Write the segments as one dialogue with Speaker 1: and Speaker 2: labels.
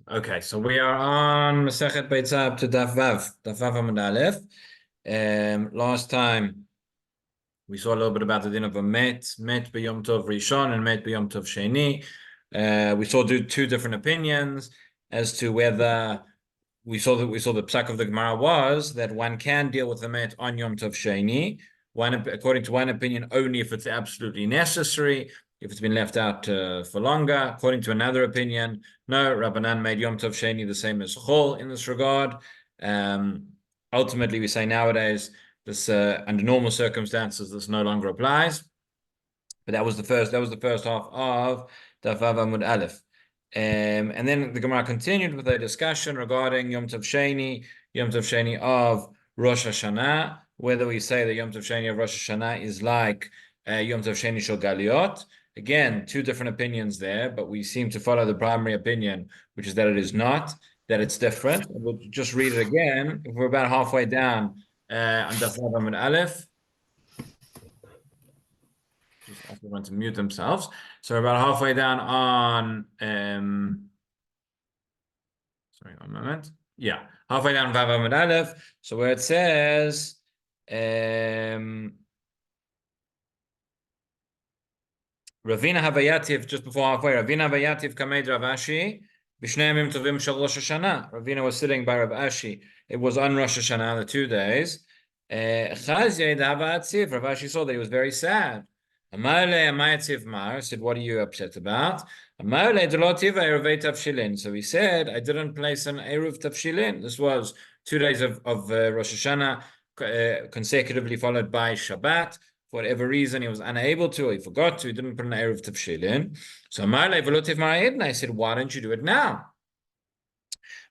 Speaker 1: Okay, so we are on Masechet Beitzah up to Daf Vav Amud Alef. Last time we saw a little bit about the din of a met b'yom tov rishon and met b'yom tov sheni. We saw two different opinions as to whether we saw the psak of the Gemara was that one can deal with the met on Yom Tov Sheni. According to one opinion, only if it's absolutely necessary. If it's been left out for longer. According to another opinion, no, Rabbanan made Yom Tov Sheni the same as Chol in this regard. Ultimately, we say nowadays, this under normal circumstances, this no longer applies. But that was the first half of Daf Vav Amud Alef. And then the Gemara continued with a discussion regarding Yom Tov Sheni of Rosh Hashanah, whether we say that Yom Tov Sheni of Rosh Hashanah is like Yom Tov Sheni Shel Galiot. Again, two different opinions there, but we seem to follow the primary opinion, which is that it is not, that it's different. We'll just read it again. If we're about halfway down on Daf Vav Amud Alef. Just everyone to mute themselves. So we're about halfway down on sorry, one moment. Yeah, halfway down Vav Amud Alef. So where it says Ravina Havayativ, just before halfway, Ravina Havayativ Kamed Rav Ashi, B'shnei Yamim Tovim Shel Rosh Hashanah. Ravina was sitting by Rav Ashi. It was on Rosh Hashanah, the 2 days. Chazye Davaatziv, Rav Ashi saw that he was very sad. Amarle Amayatziv Mar said, what are you upset about? Amarle Delotiva Eruvei Tavshilin. So he said, I didn't place an Eruv Tavshilin. This was 2 days of Rosh Hashanah, consecutively followed by Shabbat. For whatever reason, he was unable to, or he forgot to, he didn't put an Eruv Tavshilin. So Amarle Velotiv Mara'idna, I said, why don't you do it now?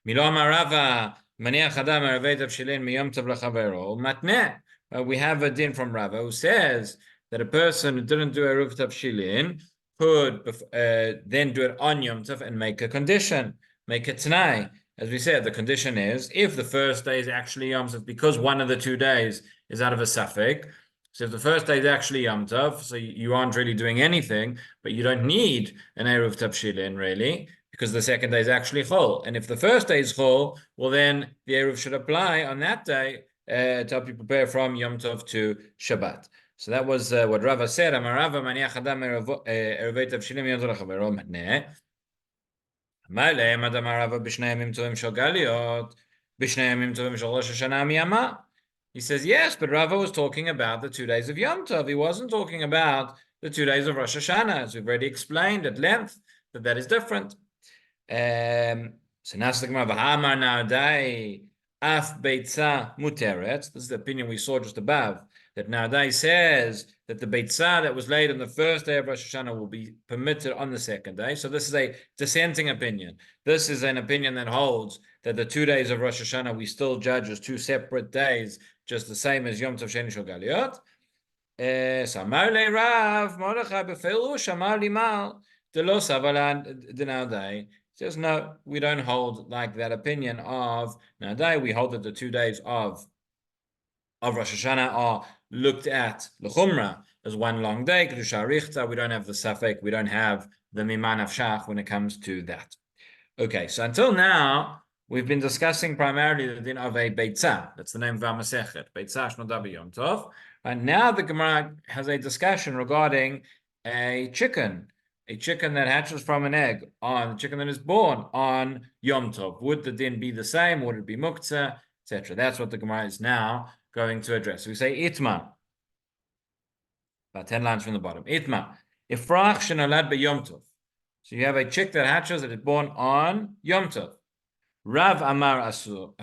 Speaker 1: Milo Amarava Maniach Adam Eruvei Tavshilin Miyom Tav Lachavero Matneh. We have a din from Rava who says that a person who didn't do Eruv Tavshilin could then do it on Yom Tov and make a condition, make a t'nai. As we said, the condition is if the first day is actually Yom Tov, because one of the 2 days is out of a suffix. So if the first day is actually Yom Tov, so you aren't really doing anything, but you don't need an Eruv Tavshilin really, because the second day is actually Chol. And if the first day is Chol, well then the Eruv should apply on that day to help you prepare from Yom Tov to Shabbat. So that was what Rava said. Amarava maniach adam eruvei tavshilim yom tov lechavero matneh. Amalei madam Rava b'shnei yamim tovim shel galiot b'shnei yamim tovim shel Rosh Hashanah miyama. He says yes, but Rava was talking about the 2 days of Yom Tov. He wasn't talking about the 2 days of Rosh Hashanah, as we've already explained at length that is different. So now the Gemara v'hamar na'adai af beitzah muteret. This is the opinion we saw just above. That nowadays says that the Beitzah that was laid on the first day of Rosh Hashanah will be permitted on the second day. So this is a dissenting opinion. This is an opinion that holds that the 2 days of Rosh Hashanah we still judge as 2 separate days, just the same as Yom Tov Sheni Shel Galiot. Samar le Rav Mordechai beferush amar limal delo savalan denadai. Says no, we don't hold like that opinion of nowadays. We hold that the 2 days of Rosh Hashanah are looked at l'chumra as one long day. Kedusha richta, we don't have the safek, we don't have the miman avshach when it comes to that. Okay, so until now we've been discussing primarily the din of a beitzah. That's the name of our Masechet, Beitzah shnoda b'yom tov. And now the Gemara has a discussion regarding a chicken that hatches from an egg, on a chicken that is born on Yom Tov. Would the din be the same? Would it be muktzah, etc.? That's what the Gemara is now going to address. So we say itma, about 10 lines from the bottom. Itma, ifrach shenolad b'yom tov. So you have a chick that hatches that is born on Yom Tov. Rav amar asul,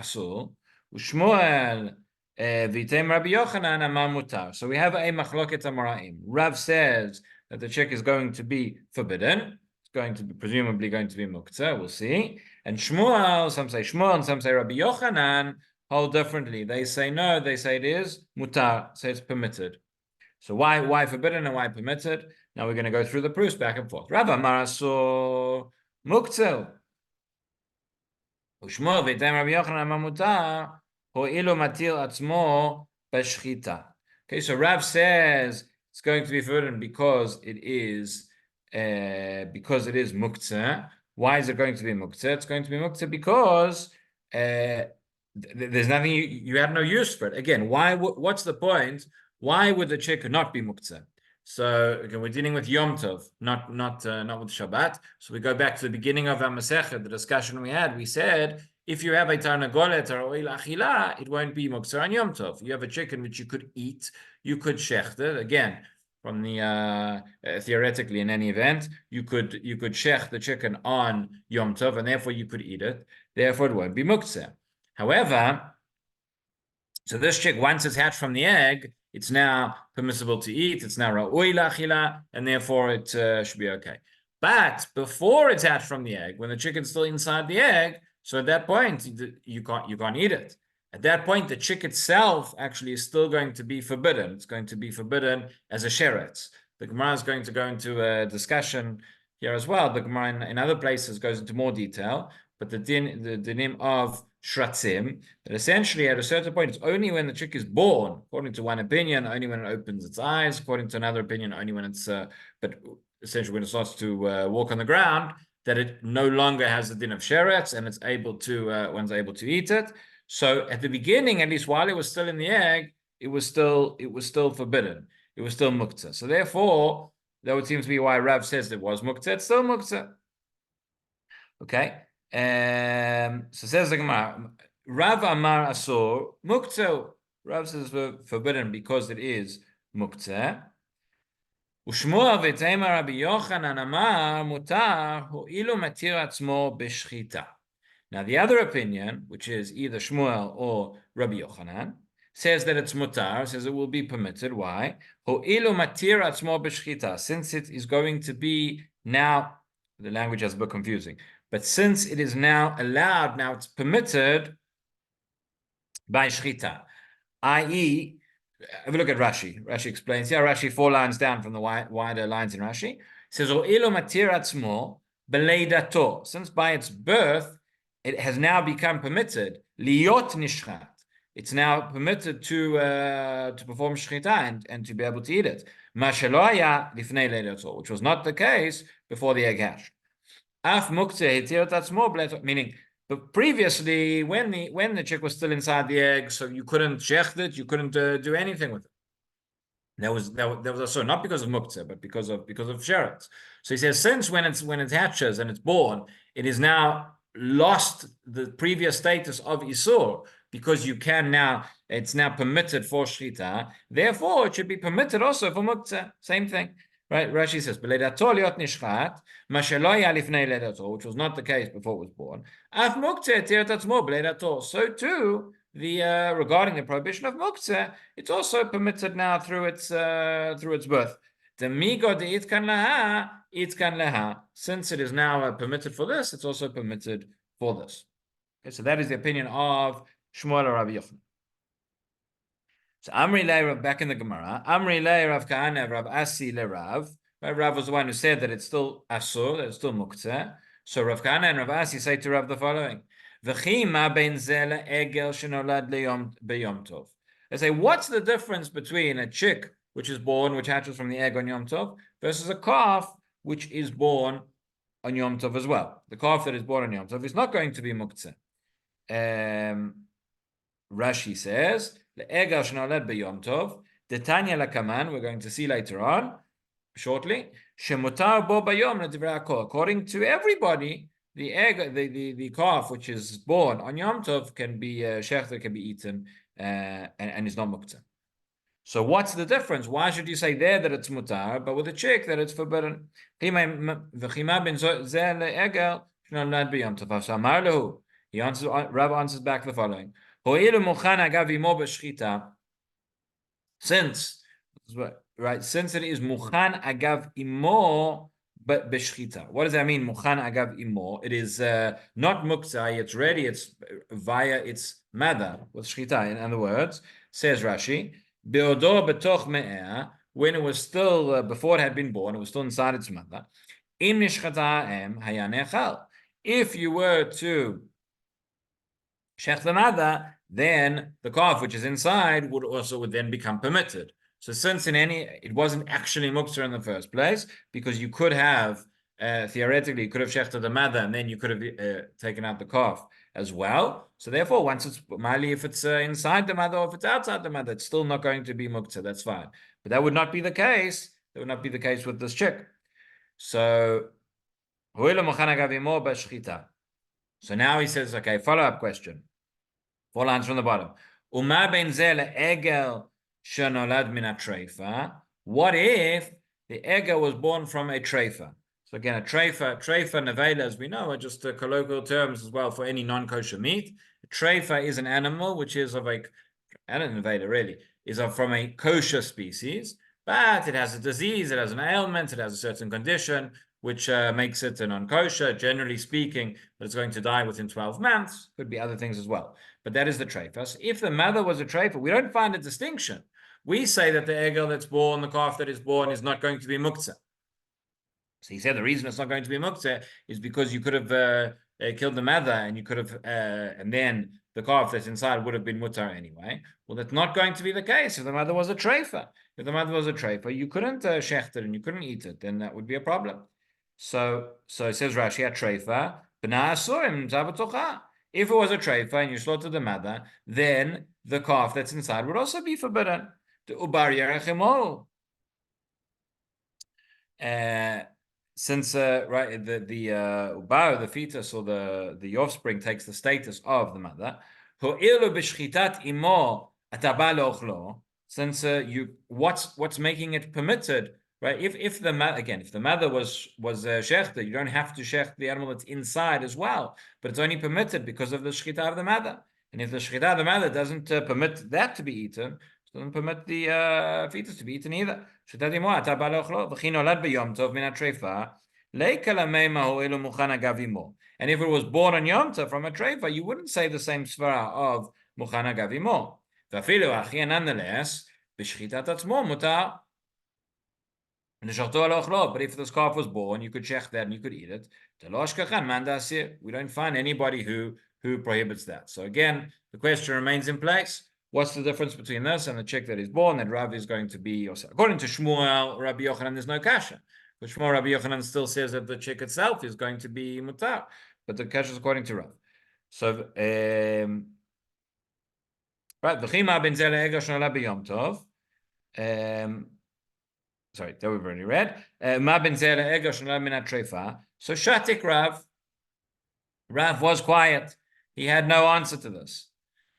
Speaker 1: u'shmuel v'item Rabbi Yochanan amar mutar. So we have a machloket amoraim. Rav says that the chick is going to be forbidden. It's going to be presumably going to be muktzah. We'll see. And Shmuel, some say Shmuel, and some say Rabbi Yochanan hold differently. They say no, they say it is mutar, say it's permitted. So why forbidden and why permitted? Now we're going to go through the proofs back and forth. Rav amar asur muktzah. Ushmo v'tem Rabbi Yochanan amar mutar ho'ilu matil atzmo b'shchita. Okay, so Rav says it's going to be forbidden because it is muktzah, Why is it going to be muktzeh? It's going to be muktzeh because there's nothing, you had no use for it. Again, what's the point? Why would the chicken not be muktzeh? So again, we're dealing with Yom Tov, not with Shabbat. So we go back to the beginning of our Masechet, the discussion we had. We said if you have a tarnagolet or oil achila, it won't be muktzeh on Yom Tov. You have a chicken which you could eat, you could shecht it. Again, from the theoretically, in any event, you could shech the chicken on Yom Tov, and therefore you could eat it. Therefore, it won't be muktzeh. However, so this chick, once it's hatched from the egg, it's now permissible to eat. It's now ra'oi la'achila, and therefore it should be okay. But before it's hatched from the egg, when the chicken's still inside the egg, so at that point you can't eat it. At that point, the chick itself actually is still going to be forbidden. It's going to be forbidden as a sheretz. The Gemara is going to go into a discussion here as well. The Gemara in other places goes into more detail, but the dinim of shratzim, that essentially at a certain point, it's only when the chick is born, according to one opinion, only when it opens its eyes, according to another opinion, only when it's, but essentially when it starts to walk on the ground, that it no longer has the din of sheretz, and it's able to, one's able to eat it. So at the beginning, at least while it was still in the egg, it was still forbidden. It was still muktzeh. So therefore, that would seem to be why Rav says it was muktzeh. It's still muktzeh. Okay. So says the Gemara, Rav Amar Asur muktzeh. Rav says forbidden because it is muktzeh. Ushmuel v'teima Rabbi Yochanan Amar mutar ho'ilu matir atzmo b'shchita. Now, the other opinion, which is either Shmuel or Rabbi Yochanan, says that it's mutar, says it will be permitted. Why? Ho'ilu matir atzmo b'shchita. Since it is going to be now, the language is a bit confusing, but since it is now allowed, now it's permitted by shchita, i.e., have a look at Rashi. Rashi explains here. Rashi 4 lines down from the wider lines in Rashi. It says, Ho'ilu matir atzmo b'leidato. Since by its birth, it has now become permitted, liot nishchat. It's now permitted to perform shchita and to be able to eat it. Mashelo haya lifnei leidato, which was not the case before the egg hatched. Af muktzeh hitir atzmo b'leidato, meaning, but previously, when the chick was still inside the egg, so you couldn't shecht it, you couldn't do anything with it. That was also not because of muktzeh, but because of sheretz. So he says, since when it hatches and it's born, it is now lost the previous status of isur, because it's now permitted for shchita. Therefore, it should be permitted also for muktzeh. Same thing, right? Rashi says, "B'leidato liot nishchat, ma shelo haya lifnei leidato," which was not the case before it was born. Af muktzeh tir atzmo b'leidato. So too, regarding the prohibition of muktzeh, it's also permitted now through its birth. The migo de itkan laha, itkan laha. Since it is now permitted for this, it's also permitted for this. Okay, so that is the opinion of Shmuel or Rabbi Yochanan. So Amri le Rav, back in the Gemara, Amri le Rav Kahana Rav Asi le Rav. Rav was the one who said that it's still asur, that it's still muktzeh. So Rav Kahana and Rav Asi say to Rav the following: V'chi ma ben zeh le'egel shenolad beyom tov. They say, what's the difference between a chick which is born, which hatches from the egg on Yom Tov, versus a calf which is born on Yom Tov as well? The calf that is born on Yom Tov is not going to be muktzeh. Rashi says, "Le'egel shenolad beyom tov." The Tanya lakaman, we're going to see later on, shortly. Shemutar bo bayom ledivrei hakol. According to everybody, the egg, the calf which is born on Yom Tov can be shechted, can be eaten, and is not muktzeh. So what's the difference? Why should you say there that it's mutar, but with a chick that it's forbidden? He answers. Rabbi answers back the following: since it is muchan agav imo but b'shchita. What does that mean? Muchan agav imo. It is not muktzah. It's ready. It's via its mother with shchita. In other words, says Rashi, be'odo betoch me'eh, when it was still before it had been born, it was still inside its mother. Im nishchata em hayanechal. If you were to shech the mother, then the calf which is inside would then become permitted. So since it wasn't actually muktzah in the first place, because you could have theoretically, you could have shechted the mother, and then you could have taken out the calf as well. So therefore, once it's mali, if it's inside the mother or if it's outside the mother, it's still not going to be muktzah. That's fine. But that would not be the case. That would not be the case with this chick. So, so now he says, okay, follow-up question. 4 lines from the bottom. What if the egel was born from a treifa? So again, a treifa, nevela, as we know, are just colloquial terms as well for any non-kosher meat. A treifa is an animal which is of a, and an nevela really, is from a kosher species, but it has a disease, it has an ailment, it has a certain condition, which makes it a non-kosher, generally speaking, but it's going to die within 12 months. Could be other things as well. But that is the treifa. So if the mother was a treifa, we don't find a distinction. We say that the egel that's born, the calf that is born, is not going to be muktzah. So he said the reason it's not going to be muktzah is because you could have killed the mother and you could have, and then the calf that's inside would have been mutar anyway. Well, that's not going to be the case if the mother was a treifa. If the mother was a treifa, you couldn't shecht it and you couldn't eat it, then that would be a problem. So it says Rashi, a treifa, b'na asurim zabatocha. If it was a treifa and you slaughtered the mother, then the calf that's inside would also be forbidden. The ubar yerechimo. Since right, the ubar, the fetus or the offspring takes the status of the mother. Since what's making it permitted, right? If the mother was shechted, you don't have to shecht the animal that's inside as well, but it's only permitted because of the shechita of the mother. And if the shechita of the mother doesn't permit that to be eaten, it doesn't permit the fetus to be eaten either. And if it was born on Yom Tov from a treifa, you wouldn't say the same svara of muchana gavimo. Nonetheless, mutar. But if this calf was born, you could shecht that and you could eat it. We don't find anybody who prohibits that. So again, the question remains in place. What's the difference between this and the chick that is born? That Rav is going to be, according to Shmuel, Rabbi Yochanan, there's no kasha. But Shmuel, Rabbi Yochanan still says that the chick itself is going to be mutar. But the kasha is according to Rav. So, right, v'chima ben zeh le'egel shenola b'yom tov. Sorry, that we've already read. Ma ben zeh le'egel shenola min ha'treifa. So shatik Rav. Rav was quiet. He had no answer to this.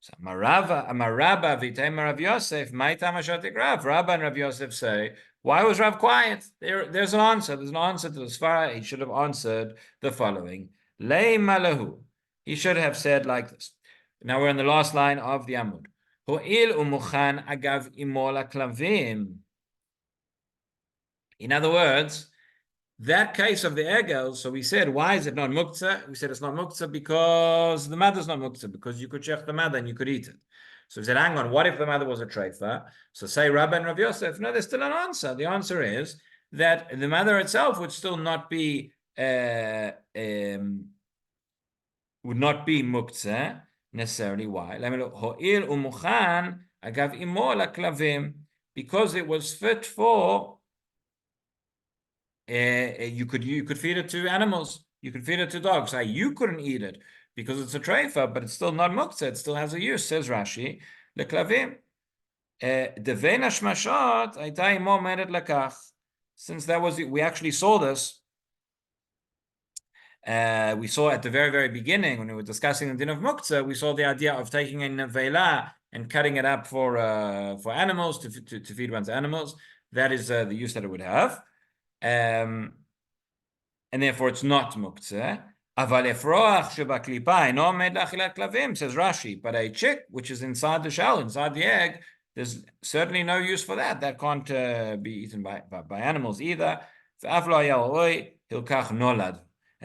Speaker 1: So Amarabba v'tei Rav Yosef, ma'ita mashatik Rav. Rabba and Rav Yosef say, why was Rav quiet? There's an answer. There's an answer to the svara. He should have answered the following: Lei malahu. He should have said like this. Now we're in the last line of the Amud. Ho'il umuchan agav imola klavim. In other words, that case of the egel, so we said, why is it not muktzah? We said it's not muktzah because the mother's not muktzah, because you could shech the mother and you could eat it. So we said, hang on, what if the mother was a treifa? So say Rabbi and Rav Yosef, no, there's still an answer. The answer is that the mother itself would still not be muktzah necessarily. Why? Because it was fit for you could feed it to animals. You could feed it to dogs. You couldn't eat it because it's a treifa, but it's still not muktzah. It still has a use, says Rashi. Leklavim. Devena shmashot aita imo mered lakach. Since that was, we actually saw this. We saw at the very, very beginning when we were discussing the din of muktzah, we saw the idea of taking a nevela and cutting it up for animals to feed one's animals. That is the use that it would have. And therefore it's not muktzah. Says Rashi, but a chick which is inside the shell, inside the egg, there's certainly no use for that. That can't be eaten by animals either. And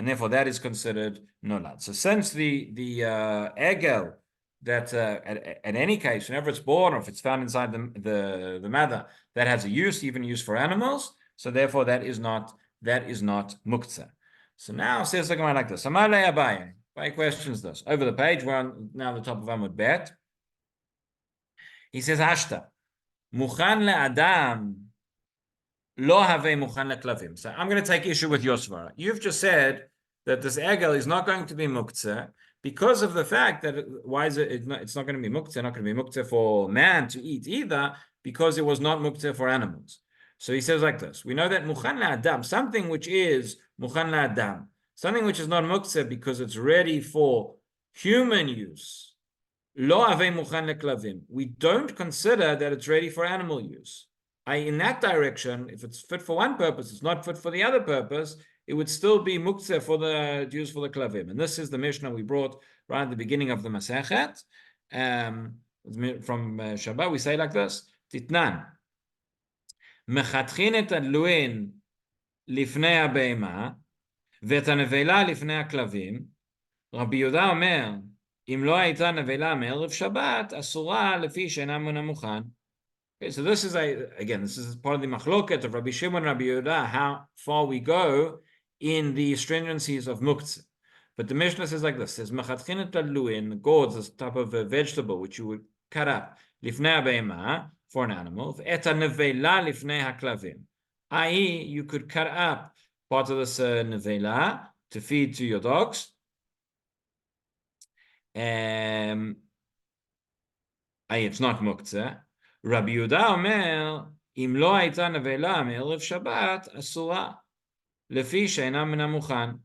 Speaker 1: therefore that is considered nolad. So since the egel that at any case, whenever it's born or if it's found inside the mother, that has a use, even use for animals. So therefore, that is not muktzah. So now says the Gemara like this. Amalei Abaye. Abaye questions this. Over the page, we're on now the top of Amud Bet. He says, Hashta. Muchan le'adam lo have mukhan leklavim. So I'm going to take issue with your svara. You've just said that this egel is not going to be muktzeh because of the fact that why is it? It's not going to be muktzeh. Not going to be muktzeh for man to eat either because it was not muktzeh for animals. So he says like this: we know that mukhan la'adam, something which is mukhan la'adam, something which is not muktzeh because it's ready for human use. Lo ave mukhan leklavim. We don't consider that it's ready for animal use. In that direction, if it's fit for one purpose, it's not fit for the other purpose, it would still be muktzeh for the use for the klavim. And this is the Mishnah we brought right at the beginning of the Masechet. From Shabbat, we say like this: Titnan mechatchin et adluin lifnei habeima ואת הנבלה לפני הכלבים. רבי יהודה אומר, אם לא הייתה נבלה מערב שבת, אסורה לפי שאינה מן המוכן. Okay, so this is this is part of the machloket of Rabbi Shimon and Rabbi Yehuda, how far we go in the stringencies of muktzeh. But the Mishnah says like this: says mechatchinet aluin, gourds, this type of a vegetable which you would cut up lifnei habeima for an animal, et nevela lifnei haklavim, i.e., you could cut up part of this nevela to feed to your dogs. It's not muktzeh. Rabbi Yehuda Omer, im lo hayta nevela me'erev Shabbat, asura, lefi she'ena min hamukhan.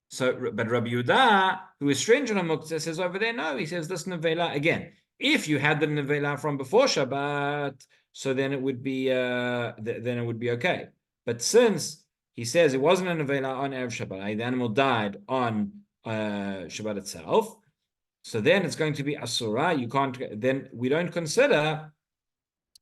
Speaker 1: So, but Rabbi Yehuda, who is stringent on muktzeh, says over there, no, he says this nevela, again, if you had the nevela from before Shabbat, so then it would be okay. But since he says it wasn't a nevela on Erev Shabbat, the animal died on Shabbat itself, so then it's going to be asura. You can't. Then we don't consider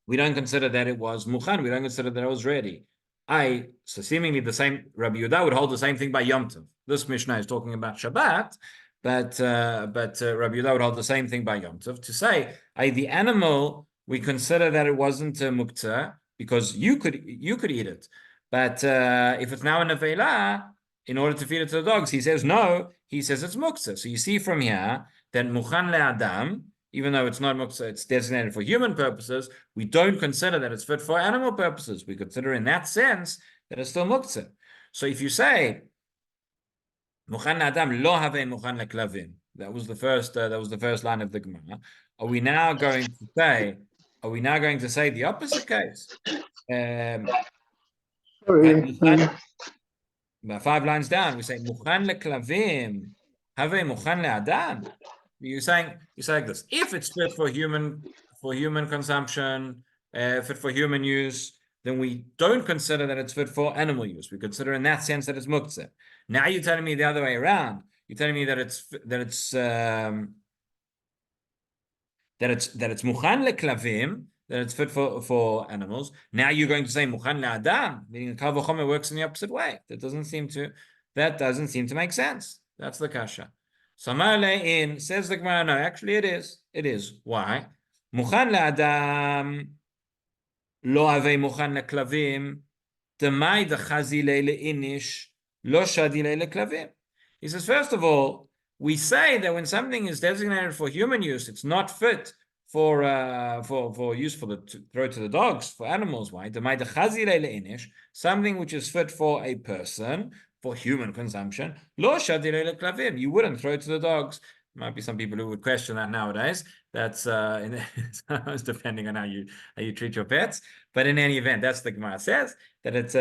Speaker 1: that it was mukhan. We don't consider that it was ready. So seemingly the same. Rabbi Yehuda would hold the same thing by Yom Tov. This Mishnah is talking about Shabbat, but Rabbi Yehuda would hold the same thing by Yom Tov to say, the animal we consider that it wasn't muktzeh because you could eat it, but if it's now a nevela, in order to feed it to the dogs, he says no. He says it's muktzeh. So you see from here that mukhan le'adam, even though it's not muktzeh, it's designated for human purposes, we don't consider that it's fit for animal purposes. We consider in that sense that it's still muktzeh. So if you say mukhan le'adam lo have mukhan leklavim, that was the first line of the Gemara. Are we now going to say the opposite case? About 5 lines down, we say mukhan leklavim, have mukhan le'adam. You say like this: if it's fit for human consumption, fit for human use, then we don't consider that it's fit for animal use. We consider in that sense that it's muktzeh. Now you're telling me the other way around. You're telling me that it's mukhan leklavim, that it's fit for animals. Now you're going to say mukhan le'adam, meaning kal v'chomer works in the opposite way. That doesn't seem to make sense. That's the kasha. Samale says the Gemara, no, actually it is. It is. Why? Mukhan le'adam lo ave mukhan leklavim demai dechazi le'inish lo shadi leklavim. He says, first of all, we say that when something is designated for human use, it's not fit for use for to throw to the dogs, for animals. Why? Something which is fit for a person, for human consumption. Lo shadile leklavim. You wouldn't throw it to the dogs. Might be some people who would question that nowadays. That's depending on how you treat your pets. But in any event, that's the Gemara says that it's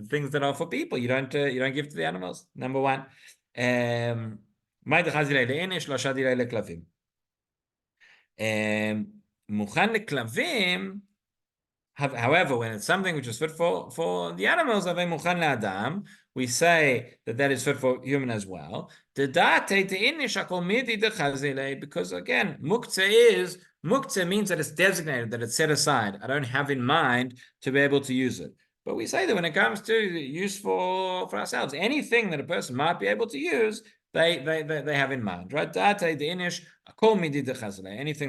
Speaker 1: things that are for people. You don't give to the animals. Number one. Mukhan leklavim. However, when it's something which is fit for the animals, we say that is fit for human as well. Because again, muktzeh means that it's designated, that it's set aside. I don't have in mind to be able to use it. But we say that when it comes to use for ourselves, anything that a person might be able to use, they have in mind, right? Anything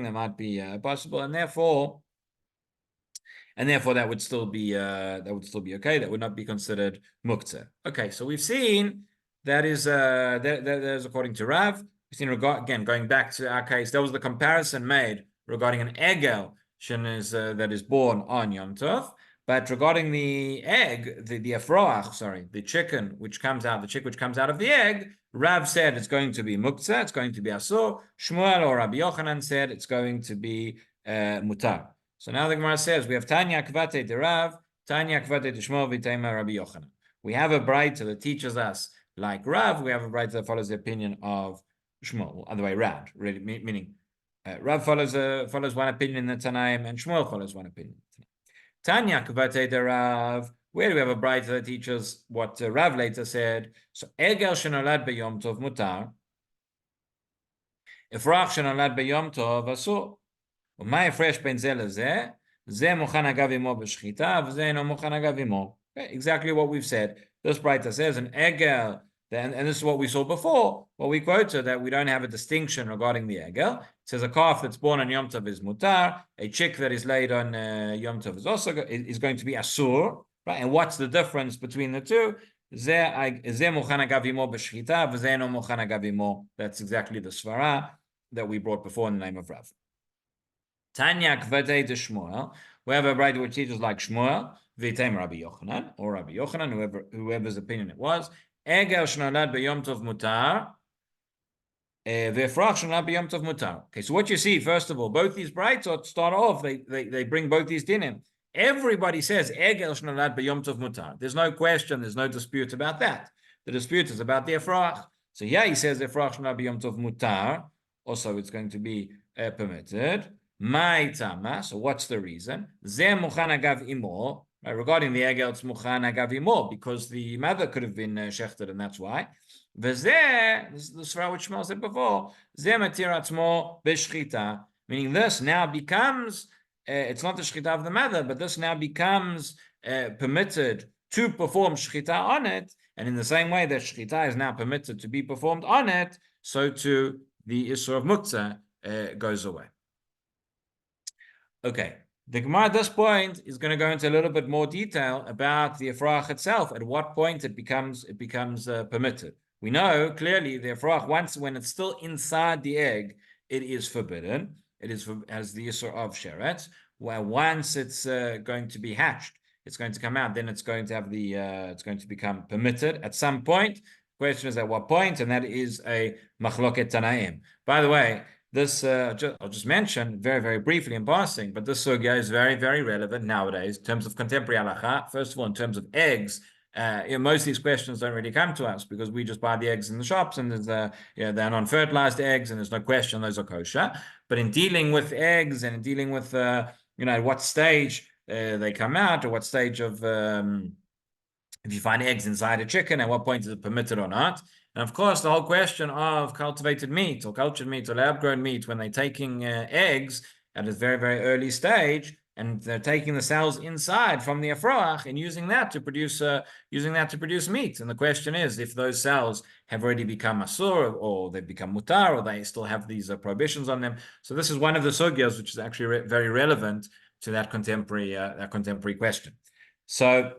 Speaker 1: that might be possible, and therefore that would still be okay. That would not be considered muktzeh. Okay, so we've seen that is according to Rav. We've seen again going back to our case. That was the comparison made regarding an egel that is born on Yom Tov. But regarding the egg, the afroach, sorry, the chicken which comes out of the egg, Rav said it's going to be muktzah, it's going to be asur. Shmuel or Rabbi Yochanan said it's going to be mutar. So now the Gemara says we have Tanya kvate de Rav, Tanya kvate de Shmuel v'tema Rabbi Yochanan. We have a Beitzah that teaches us like Rav. We have a Beitzah that follows the opinion of Shmuel, other way around, really, meaning Rav follows one opinion in the Tanaim, and Shmuel follows one opinion. Tanya kvate de Rav. Where do we have a Beitzah that teaches what Rav later said? So egel shenolad beyom tov mutar. Efrach shenolad beyom tov asur. ומה ההפרש בין זה לזה? זה מוכן אגב עמו בשחיטה, וזה אינו מוכן אגב עמו. Exactly what we've said. This Beitzah says an egel, and this is what we saw before, what we quoted, that we don't have a distinction regarding the egel. It says a calf that's born on Yom Tov is mutar, a chick that is laid on Yom Tov is also is going to be asur, right? And what's the difference between the two? זה מוכן אגב עמו בשחיטה, וזה אינו מוכן אגב עמו. That's exactly the svara that we brought before in the name of Rav. Tanya kvadei de Shmuel. We have a Beitzah which teaches like Shmuel, v'tem Rabbi Yochanan, or Rabbi Yochanan, whoever's opinion it was. Egel shnolad b'yom tov mutar, v'efrach shnolad b'yom tov mutar. Okay, so what you see, first of all, both these Beitzot start off, they bring both these dinim. Everybody says Egel shnolad b'yom tov mutar. There's no question, there's no dispute about that. The dispute is about the efrach. So yeah, he says efrach shnolad b'yom tov mutar. Also, it's going to be permitted. So what's the reason? Regarding the egel, it's mukhan agav imo, because the mother could have been shechted, and that's why. This is the svara which Shmuel said before. Meaning this now becomes, it's not the shechita of the mother, but this now becomes permitted to perform shechita on it, and in the same way that shechita is now permitted to be performed on it, so too the issur of muktzah goes away. Okay, the Gemara at this point is going to go into a little bit more detail about the efrach itself. At what point it becomes permitted? We know clearly the efrach, when it's still inside the egg, it is forbidden. It is as the issur of sheretz. Where once it's going to be hatched, it's going to come out. Then it's going to have it's going to become permitted at some point. The question is at what point, and that is a machloket tanaim. By the way, this I'll just mention very, very briefly in passing, but this sugya is very, very relevant nowadays in terms of contemporary halacha. First of all, in terms of eggs, most of these questions don't really come to us because we just buy the eggs in the shops, and there's they're non-fertilized eggs, and there's no question those are kosher. But in dealing with eggs and in dealing with what stage they come out, or what stage of if you find eggs inside a chicken, at what point is it permitted or not? And of course, the whole question of cultivated meat or cultured meat or lab-grown meat, when they're taking eggs at a very, very early stage, and they're taking the cells inside from the afroach and using that to produce meat. And the question is, if those cells have already become asur, or they've become mutar, or they still have these prohibitions on them. So this is one of the sugyas which is actually very relevant to that contemporary question. So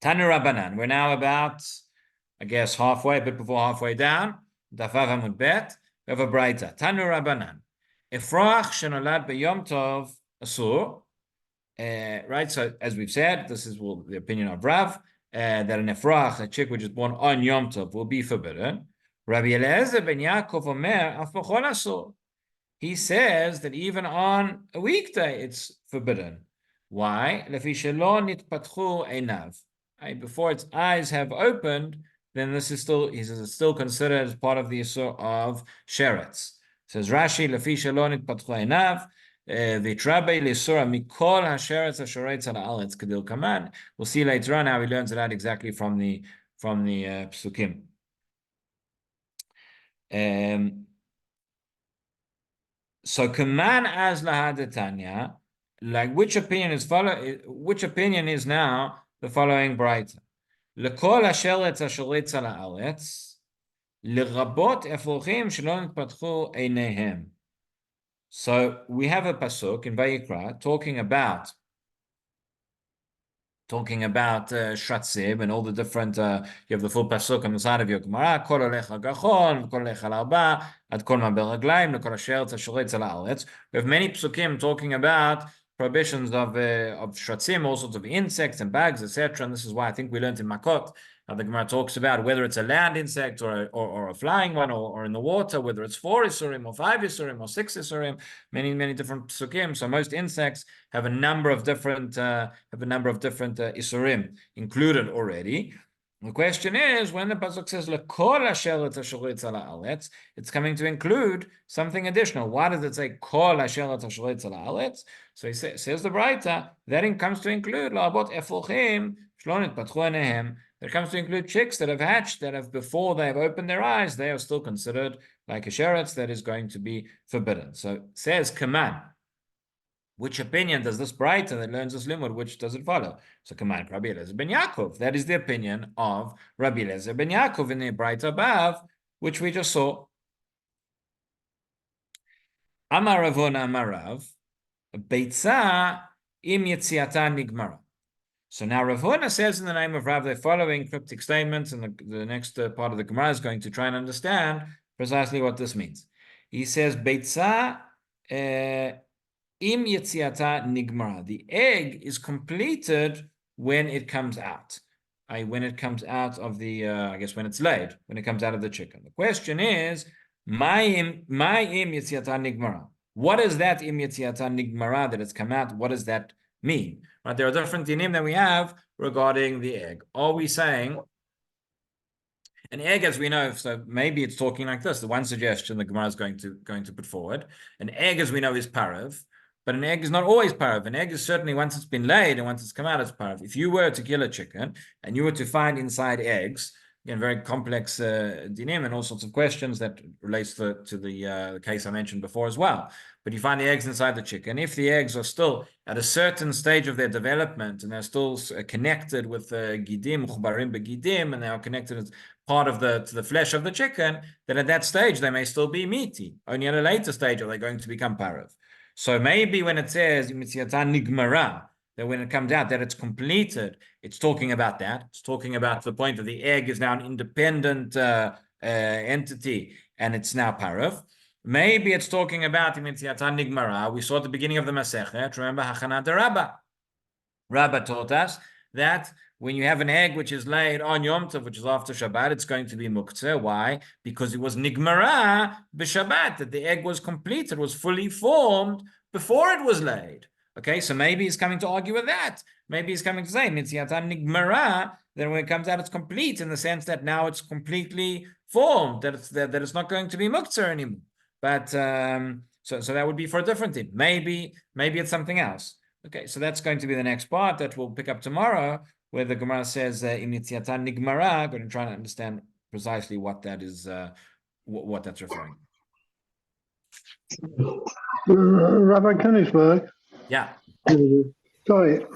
Speaker 1: Tanu Rabbanan, we're now about, I guess, halfway, a bit before halfway down. Dafav Amud Bet, we have a Beitzah. Tanu Rabbanan. Efrach shenolad b'yom tov asur. Right, so as we've said, this is the opinion of Rav, that an efrach, a chick which is born on Yom Tov, will be forbidden. Rabbi Eliezer ben Yaakov Omer, af b'chol asur. He says that even on a weekday it's forbidden. Why? Lefi shelo nitpatchu einav. Before its eyes have opened, then this is still, he says, it's still considered as part of the issur of sheretz. Says Rashi, lefi shelo nitpatchu einav, v'trabe l'issura mikol hasheretz hashoretz al haaretz kedil kaman. We'll see later on how he learns it out exactly from the psukim. So kaman as lahadetanya, like which opinion is now the following Beitzah. Lekol hasheretz hashoretz al haaretz, lirabot efrochim shelo nitpatchu eineihem. So we have a pasuk in Vayikra talking about Shratzib and all the different. You have the full pasuk on the side of your Gemara. Kol olecha gachon, kol olecha l'arba, ad kol ma'ber raglaim, lekol hasheretz hashoretz al haaretz. We have many psukim talking about prohibitions of shratzim, all sorts of insects and bugs, etc. And this is why I think we learned in Makot how the Gemara talks about whether it's a land insect or a flying one or in the water, whether it's 4 isurim or 5 isurim or 6 isurim, many different psukim. So most insects have a number of different isurim included already. The question is, when the pasuk says lekol asher tashoritz ala aletz, it's coming to include something additional. Why does it say kol asher tashoritz ala aletz? So he says the Beitzah that it comes to include la'abot efulchim shlonit patchu enehem. That comes to include chicks that have hatched, that have before they have opened their eyes, they are still considered like a sheretz that is going to be forbidden. So it says Kaman. Which opinion does this Beitzah that learns this limud, which does it follow? So command Rabbi Eliezer ben Yaakov. That is the opinion of Rabbi Eliezer ben Yaakov in the Beitzah above, which we just saw. Amar Ravuna Amar Rav, Beitzah im yetziata nigmara. So now Ravuna says in the name of Rav, the following cryptic statements, and the next part of the Gemara is going to try and understand precisely what this means. He says, Beitzah im yetziata nigmara. The egg is completed when it comes out. When it comes out of the, I guess when it's laid, when it comes out of the chicken. The question is, my im yetziata nigmara. What is that im yetziata nigmara that it's come out? What does that mean? Right? There are different dinim that we have regarding the egg. Are we saying an egg, as we know, so maybe it's talking like this. The one suggestion the Gemara is going to put forward. An egg, as we know, is parav. But an egg is not always parav. An egg is certainly, once it's been laid and once it's come out, it's parav. If you were to kill a chicken and you were to find inside eggs, again, very complex dinim and all sorts of questions that relates to the case I mentioned before as well. But you find the eggs inside the chicken. If the eggs are still at a certain stage of their development and they're still connected with gidim, chubarim begidim, and they are connected as part of the flesh of the chicken, then at that stage they may still be meaty. Only at a later stage are they going to become parav. So maybe when it says nigmara, that when it comes out that it's completed, it's talking about that. It's talking about the point that the egg is now an independent entity and it's now parav. Maybe it's talking about nigmara. We saw at the beginning of the Masechet, remember Hachanat Rabbi. Rabbi taught us that when you have an egg which is laid on Yom Tov, which is after Shabbat, it's going to be muktzeh. Why? Because it was nigmara b'Shabbat, that the egg was completed, was fully formed before it was laid. Okay, so maybe he's coming to argue with that. Maybe he's coming to say, mitziatan nigmara, then when it comes out, it's complete in the sense that now it's completely formed, that it's not going to be muktzeh anymore. But so that would be for a different thing. Maybe it's something else. Okay, so that's going to be the next part that we'll pick up tomorrow, where the Gemara says initiatan nigmara. Going to try to understand precisely what that is, what that's referring.
Speaker 2: Rabbi Kenigsberg.
Speaker 1: Yeah.
Speaker 2: Sorry.